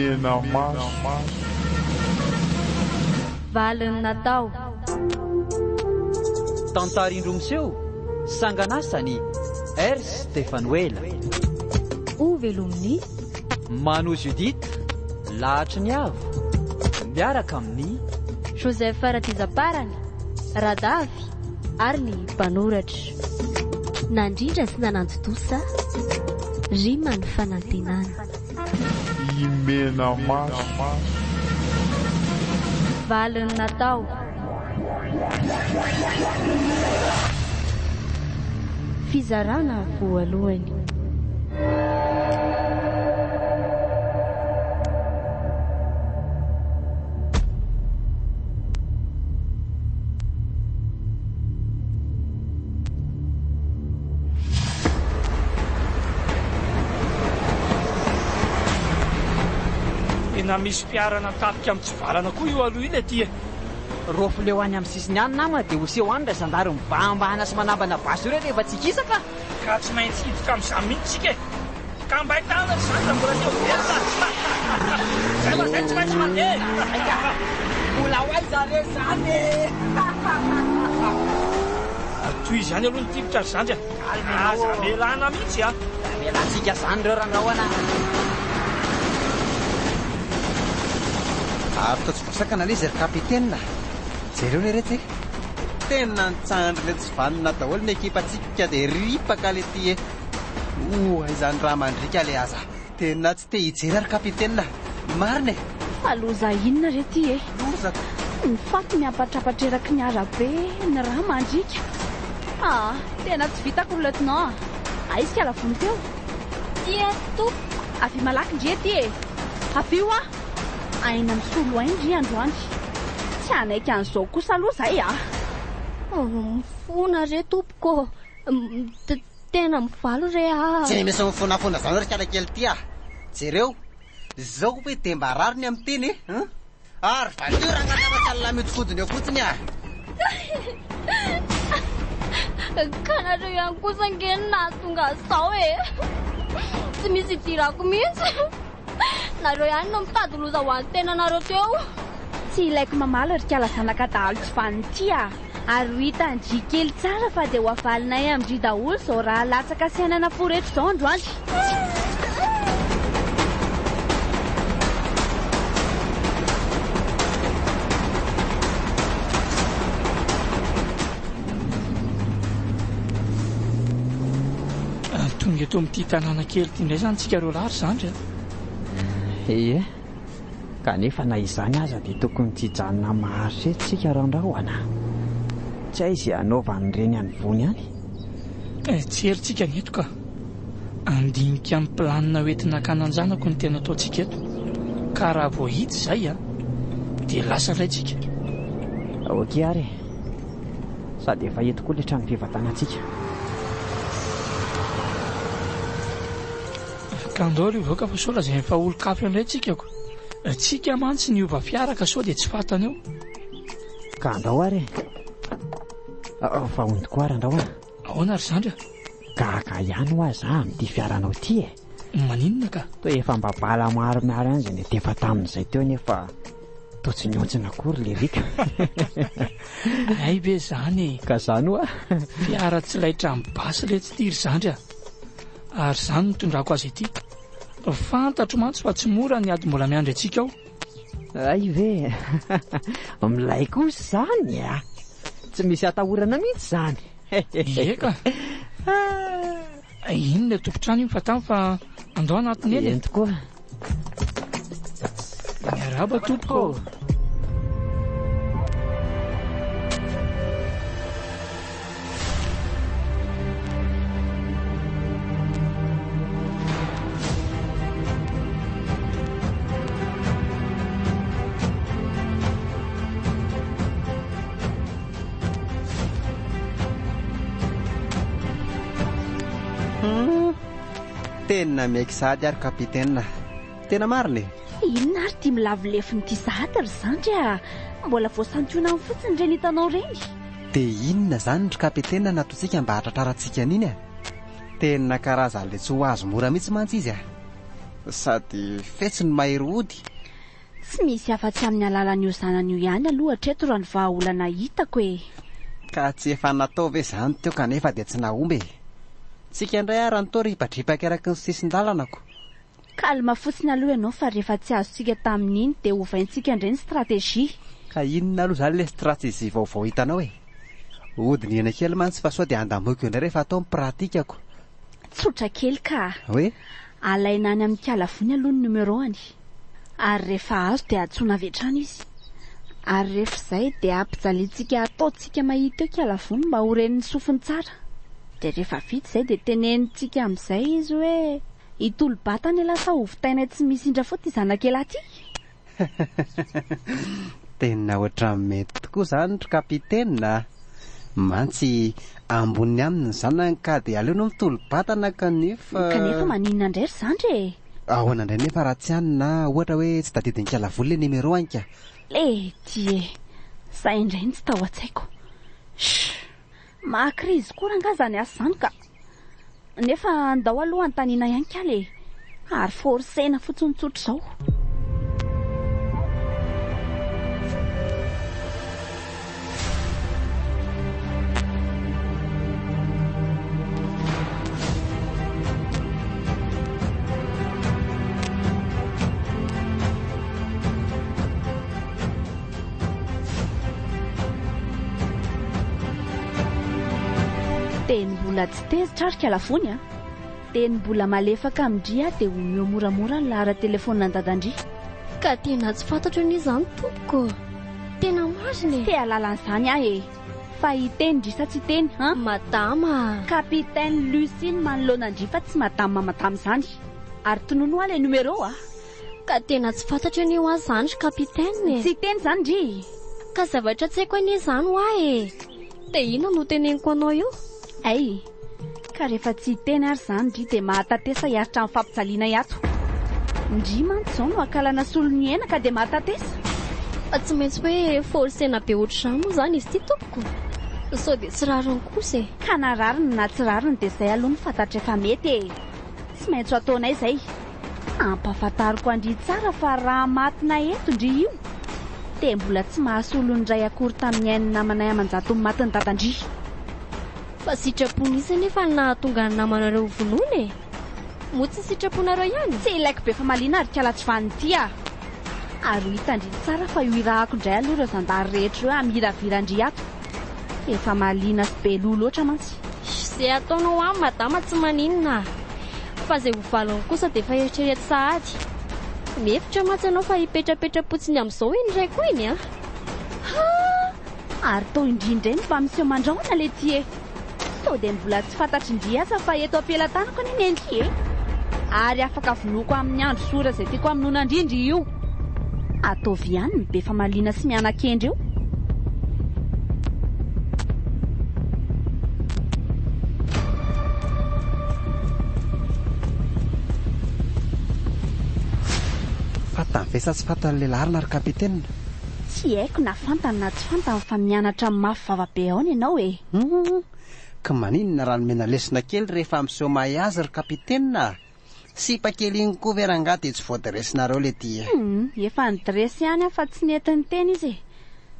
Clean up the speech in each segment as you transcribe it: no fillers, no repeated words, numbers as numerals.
Imena maso valiny natao tantarindromiseho sanganasany R Stefanuela ovelominy Mano Judith lahatra ny avo miaraka amin'ny Joseph Faratizaparany Radavy ary ny mpanoratra nandrindra sy nanantotosa rima ny fanantenana Imena maso valiny natao fizarana voalohany tena misy fiara natapika amin'ny tsivalana koa io aloha iny aty rofo leo any amin'ny sisiny any nama dia hoseho any ray zandary mivahambahana sy manambana basy ireo rehefa tsy kisaka ka tsy maintsy hiditra amin'izany mihitsy tsika ka mba hitana ry zandra mbola teo verina zay ma zay tsy maintsy mandeha mbola ho ay zareo zany toy izany aloha ny tivitra ry zandry aza melana mihitsy melantsika zany reo rangahoana Arto tsy vosakana le ry kapitena jereo le rety tena nitsandry le tsy vanina daholo ny ekipatsika dia ripaka le ty izany raha mandrika le aza tena tsy te hijery ry kapitena marina aloza inona rety lozako ny faty miampatrapatreraky ny arabe ny raha mandrika tena tsy vitako ry lieutenant aiska alavony teo tia to avy malaky ndre ty avio aina misolo aindry androany tsy anaiky an'izao kosa aloha zay mifona re tompoko tena mivalo re tsy misy mifonafona zany ry kalakely ty jereo zao hoe dia mba rariny amin'ny teny ary valio raha anatavakalina mihodikodiny eo fotsiny ka nareo ihany kosa ngenina tonga sao tsy misy idirako mihitsy nareo ihany no mitady loza ho any tena nareo teo tsy ilaiko mamaly ry kalazanaka dahalo tsy vanity ary ho hitandry kely tsara fa dia ho avalinay amindry daholo zao raha latsaka sy anana foretra izao androandry tonga eto amin'ity tanàna kely ty indray zany tsika reo lahatra zandry kanefa na izany aza dia tokony tsy hijanona maharitra etsika randrahoana tsy hay izay anaovan'ireny anyvony any tsy herintsika ny eto ka andinika amin'ny planina hoentina kananjanako ny tena ataontsika eto ka raha vao hita izay dia lasa raintsika oke ary sady efa eto koa le trano fivatanantsika kandao io vaoka fa sola izay efa olo-kafy andray tsikako tsika mantsy ny ova fiaraka sao dia tsy fatana eo ka andao ary fa ondiko ary andao ahoana ry zandry gaga ihany ho aza amin'ity fiaranao ity maninona ka to efa mba bala maromaro any izay ny tefa tamin'izay teo nefa to tsy niontsina akory le rika ay be zany ka zany hoa fiara tsy laitra amin'ny basy le tsy tiry zandry ary zany nitondrako azy ity fantatro mantsy fa tsy mora ny ady mbola miandry antsika ao ay ve milay kosa zany tsy misy atahorana mihitsy zany eka inona le tompotrano iny fa tamy fa andao anatiny eny ento koa miaraba tompoko tena maiky sady ary kapitena tena mariny inona ary ty milavilefiny ty sahady ry zandry mbola voasantiona amin'ny fotsiny reny hitanao reny dia inona zany ry kapitena nataontsika mba hatratrarantsika an'iny tena karazan'le tsy ho azo mora mihitsy mantsy izy sady fetsiny mahery ody. Tsy misy afa-tsy amin'ny alalan'io zanan'io ihany aloha hatreto raha ny vahaolana hitako e. Ka tsy efa natao ve zany teo kanefa dia tsy nahomby. Tsika indray ary nitao ripandripaka eraky ny sisin-dalanako. Kalma fotsiny aloha ianao fa rehefa tsy azontsika tamin'iny dia ovaintsika indray ny stratégie. Ka inona aloha zany ilay stratégie vaovao hitanao e? Odiny ena kely mantsy fa sao dia andamoiko indray rehefa atao ny pratikako. Tsotra kely ka. Hoe? Alaina any amin'ny kalavony aloha ny numéroany. Ary rehefa azo dia atsoina avy hatrany izy. Ary rehefa izay dia ampijalintsika ataontsika mahita eo kalavony mba ho reniny sofiny tsara. Dia rehefa vita izay dia tenenintsika amin'izay izy hoe itolo-batany lasa hovitaina tsy misy indra foty zanakely aty. Tena ohatran'ny mety tokoa zany ry kapitena. Mantsy ambony aminy ny zanany ka dia aleo no mitolo-batana kanefa maninona indray ry zandry e? Ahoana indray nefa raha tsy hany na ohatra hoe tsy tadidiny kalavony ilay numéro anka. Ty e, izay indray ny tsy tao an-tsaiko. Mahakrizy koa raha ngazany asa zany ka. Nefa andao aloha antaniana ihany kale. Ary forsena fotsiny tsotra izao. Teny mbola tsy tezitra ary kalavony a. Teny mbola malefaka amindria dia ho moramora ny lahara telefonina an-dadandria. Ka tena tsy fantatro ny izany tompoko. Tena marina e. Te alalan'izany ahy e. Fa hiteny ndry sa tsy teny ha? Madama. Kapitaine Lucine manoloana ndry fa tsy madama izany. Ary tonono ilay numéro a. Ka tena tsy fantatro ny ho azany ry kapitaine. Tsy teny zany ndry. Ka zavatra tsy haiko any izany ho ahy e. Dia ino no teneniko anao io? Ay, ka rehefa tsy teny ary zany ndry dia mahatatesa hiaritra amin'ny fampijaliana hiato. Ndry mantsy izao no akalana solony hena ka dia mahatatesa. Tsy maintsy hoe forsena be ohatr'izany moa zany izy ity tompoko. Sao dia tsy rariny kosa e. Ka na rariny na tsy rariny dia izay aloha ny fantatra efa mety e. Tsy maintsy ataonay izay. Ampahafantariko andry tsara fa raha matina eto ndry io dia mbola tsy mahasolo ny ray akory tamin'ny hainy namanay aman-jato ny matiny dadandry. Fa sitrapony isa nefa nahatonga ny namanareo vonoina e. Motsy sitraponareo ihany. Tsy ilaiko be fa maliana ary kala tsy vanity a. Ary hitandry tsara fa io irahako indray aloha ireo zandary rehetra eo amiravirandry ato. Efa maliana sy be loha loatra mantsy. Izay ataonao amin'ny madama tsy maninona. Fa izay hovalony kosa dia efa eritrereto sahady. Mefitra mantsy ianao fa hipetrapetra-potsiny amin'izao iny iray koa iny a. Ary tao indrindray ny mba miseho mandrahona le ty e. Sao dia mbola tsy fantatry indry asa fa eto ampelantanako ny endry e. Ary afaka vonoako amin'ny andro sora izay tiako amin'ny nonandrindry io. Ataovy ihany mibe fa maliana sy mianan-kendry io. Fantany ve sa tsy fantan'ilay larina ry kapitena? Tsy haiko na fantany na tsy fantany fa mianatra amin'ny mafy vavabe ao ny ianao e. Ka maninona raha nomena lesona kely rehefa miseho mahay azy ry kapitena? Sipa kely iny koa ve rangaha dia tsy voadiresinareo le ty. Efa nidresy ihany fa tsy netiny teny izy.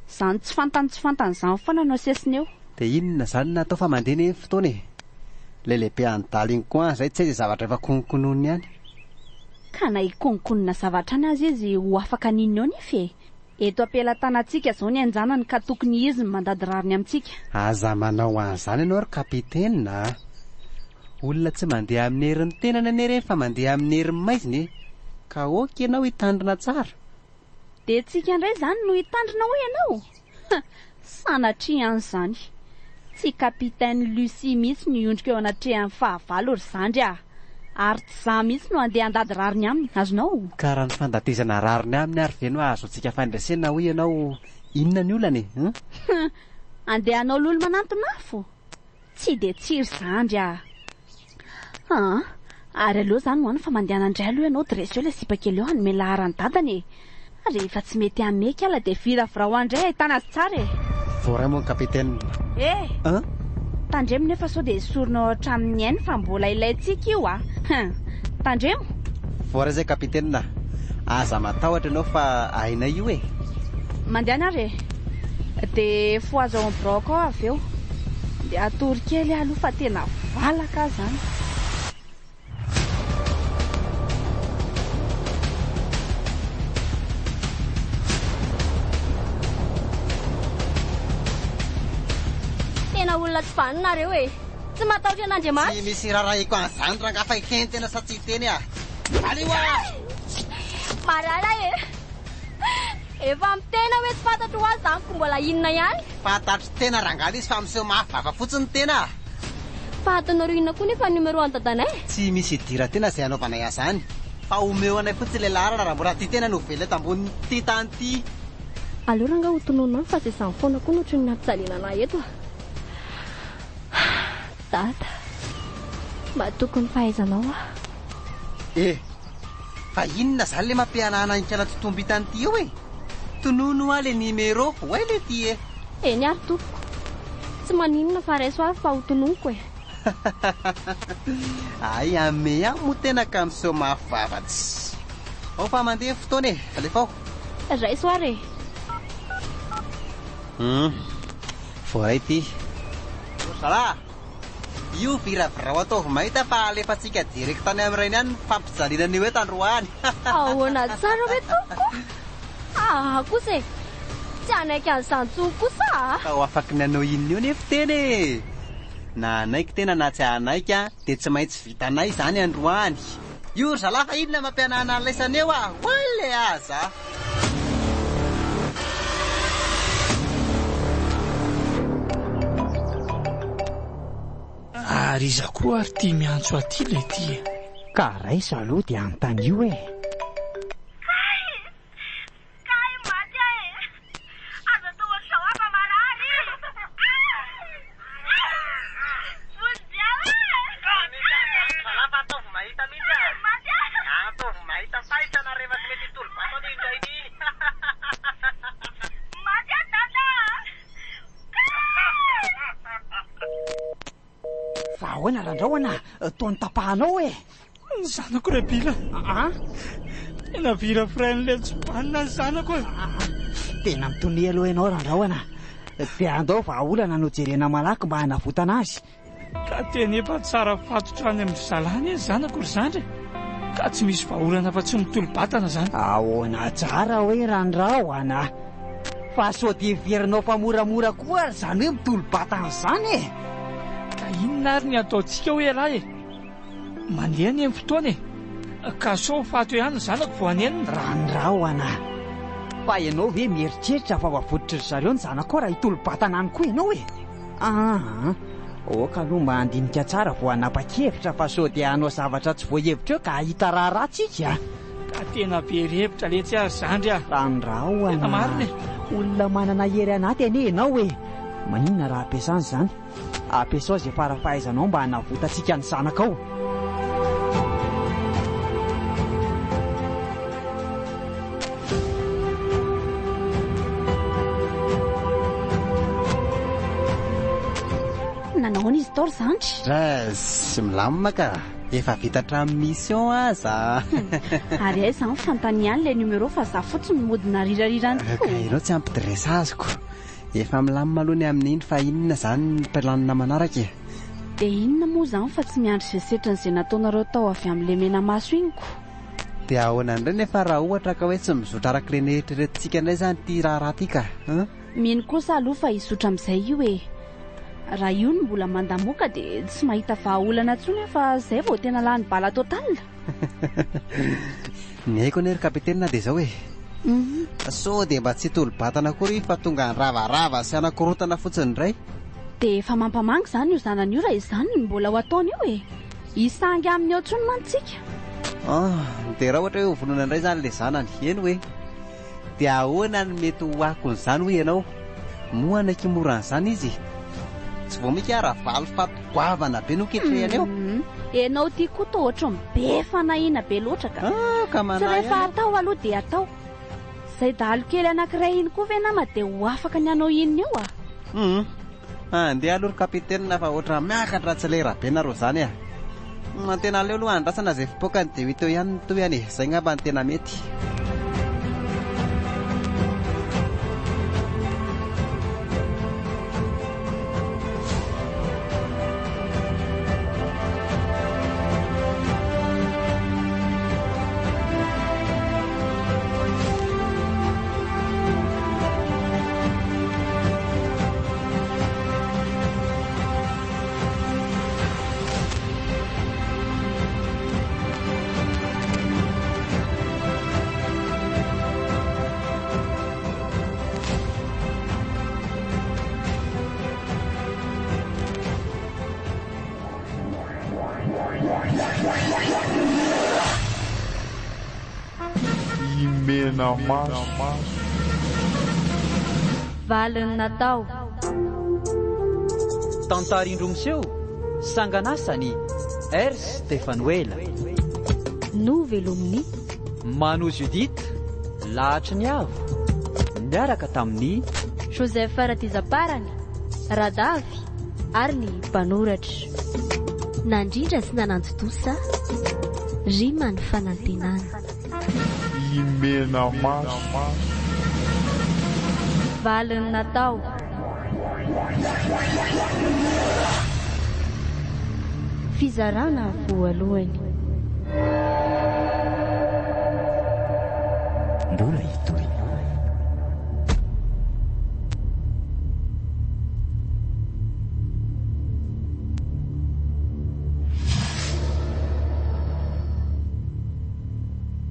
Zany tsy fantany izany foana no asesiny eo. Dia inona zany natao fa mandeha ny fotoana e? Le lehibe andaly iny koa izay tsy hay dia zavatra efa konokonony ihany. Ka na hikonkonona zavatra any azy izy ho afaka ninona eo nefa e. Eto ampelantanantsika izao ny anjanany ka tokony izy ny mandady rariny amintsika. Aza manao an'izany ianao ry kapitena. Olona tsy mandeha amin'ny herin'ny tenany anery fa mandeha amin'ny herin'ny maiziny e. Ka oka ianao hitandrina tsara. Dia tsika indray izany no hitandrina ho ianao. Sanatria an'izany. Tsy kapitaine Lucie mihitsy no iondrika eo anatrehan'ny fahavalo ry zandry a. Ary tsy za mihitsy no andeha andady rariny aminy, azonao? Ka raha ny fandatezana rariny aminy ary ve no azotsika fandraisena ho ianao inona ny olany e? Andeha hanao lolo manantona afo. Tsy dia tsiry zandry a. Ary aloha zany hoany fa mandehana indray aloha ianao diresy eo ilay sipa kely eo hanome laharany dadany e. Rehefa tsy mety ameka ala dia viravirao andray ahitana azy tsara e. Voray moa ny kapitena. Tandremo nefa sao dia sorona hatramin'ny hainy fa mbola ilayntsika io a. Tandremo. voara zay kapitena, aza matahotra ianao fa aina io e. Mandeha re dia foazo en broc ao avy eo dia atory kely aloha fa tena valaka zany. Tena olona tsy vaninareo e, tsy matahotra an'Andriamanitra. Tsy misy rarahiko an'izany rangafa ikeny tena sa tsy teny a. Alio a! Marara e, efa mitena hoe tsy fantatro azy zany ko mbola inona ihany. Fantatro tena rangaly izy fa miseho mafava fotsiny tena. Fahatanareo inona koa nefa numero an-dadanay. Tsy misy idira tena izay anaovanay azany. Fa omeo anay fotsiny ilay lalana raha mbola ty tena novela tambony ty tany ty. Aleo ranga ho tonoina fa tsy izany foana koa nohatra ny nampitsaliana anay eto. Dada, mba tokony fahaizanao a. Fa inona zany le mampianana ikala totomby tany ty eo e? Tonono a le numero oay le ty e. Eny ary tompoko, tsy maninona fa raiso avy fa ho tononoko e. Ay, ame aho mo tena ka miseho mafavatsy. Ao fa mandeha fotoana e, alefa ao. Raiso ary e. Voaray ty. Sala, io viravirao ataovy mahita fa alefatsika direct tany amin'ireny ihany fampijaliana ny hoe tandroany. Ahoana tsara hoe tompoko? Kosa e, tsy anaiky an'izany tsony kosa. Ao afaky ny anao inona io nefa teny e. Na anaiky tena na tsy anaiky a, dia tsy maintsy vitanay izany androany. Io zala fa inona mampianana an'ilay eo a? Oale aza. Ary iza koa ary tia miantso aty le ty. Ka raisa aloha dia anontany io e. Fa ahoana randrahoana, toany tapahanao e. Ny zanako Rabila. Tena vira frein'le tsy banina ny zanako e. Tena mitony aloha ianao randrahoana. Dia andao vahaolana no jerena malaky mba hanavotana azy. Ka tena efa tsara fatotra any amin'ny zalany ny zanako ry zandry. Ka tsy misy vahaolana fa tsy mitolo-batana zany. Ahoana tsara hoe randrahoana. Fa sao dia verinao fa moramora koa zany hoe mitolo-batana zany e. Inona ary ny ataontsika hoe lahy e? Mandeha ny amin'ny fotoana e. Ka sao fato ihany zanako vao anenina. Randrahoana. Fa ianao ve mieritreritra fa voavototra ry zareo ny zanako raha hitolo-batana any koa ianao e? Oka aloha mba handinika tsara vao hanapa-kevitra fa sao dia hanao zavatra tsy voahevitra eo ka hahita raharatsika. Ka tena be revitra le tsy ary zandry a. Randrahoana. Tena marina e. Olona manana hery anaty ane ianao e. Maninona raha ampiasany zany? Ampiasao izay farafahaizanao mba hanavotantsika ny zanakao. Nanao n'izy tao ry zandry? Sy milamina ka. Efa vita hatramin'ny mission aza. Ary ay izany fantany ihany le numero fa za fotsiny modina rirarirany. Ka ianao tsy ampidresa azoko. Efa milamina aloha ny amin'iny fa inona zany ny planina manaraka e? Dia inona moa zany fa tsy miandry zesetra n'izay nataonareo tao avy amin'ilay menamaso iniko. Dia ahoana indray nefa raha ohatra ka hoe tsy mizotra araka ireny eritreretintsika indray zany ty raharaha ty ka. Mino kosa aloha fa hizotra amin'izay io e. Raha io no mbola mandamoaka dia tsy mahita vahaolana intsony fa izay vao tena lany bala totalina. Ny haiko anie ry kapitena dia izao e. Sao dia mba tsy tolo-batana akory fa tonga ny ravarava sy anakorotana fotsiny indray. Dia efa mampamangy izany io zanany io raha izany no mbola ho ataony io e. Isangy amin'ny eo intsony mantsika. Dia raha ohatra hoe hovonona indray zany ilay zanany, eny hoe. Dia ahoana ny mety ho akon'izany hoe ianao? Moa anaiky moran'izany izy. Tsy vao mika raha valy fato-goavana be no ketrehany eo. Ianao ty koa toa ohatra be fanahiana be loatra ka. Tsy rehefa atao aloha dia atao. Izay dahalo kely anankiray iny koa ve nama dia ho afaka ny anao inona eo a? Andeha aloha ry kapitena fa ohatra miakatra tsy lera be nareo zany a. tena leo aloha andrasana izay fipoakany dia hito ihany no toy any izay ngamba ny tena mety. Imena maso. Valiny natao. Tantarindromiseho sanganasany R. Stefanuela Novelomny Mano Judith lahatry ny avo miaraka tamin'ny Joseph Faratizaparany Radavy ary ny mpanoratra. Nandrindra sy nananjotosa Rima ny fanantenana. Imena maso. Valiny natao. Fizarana voalohany. mbola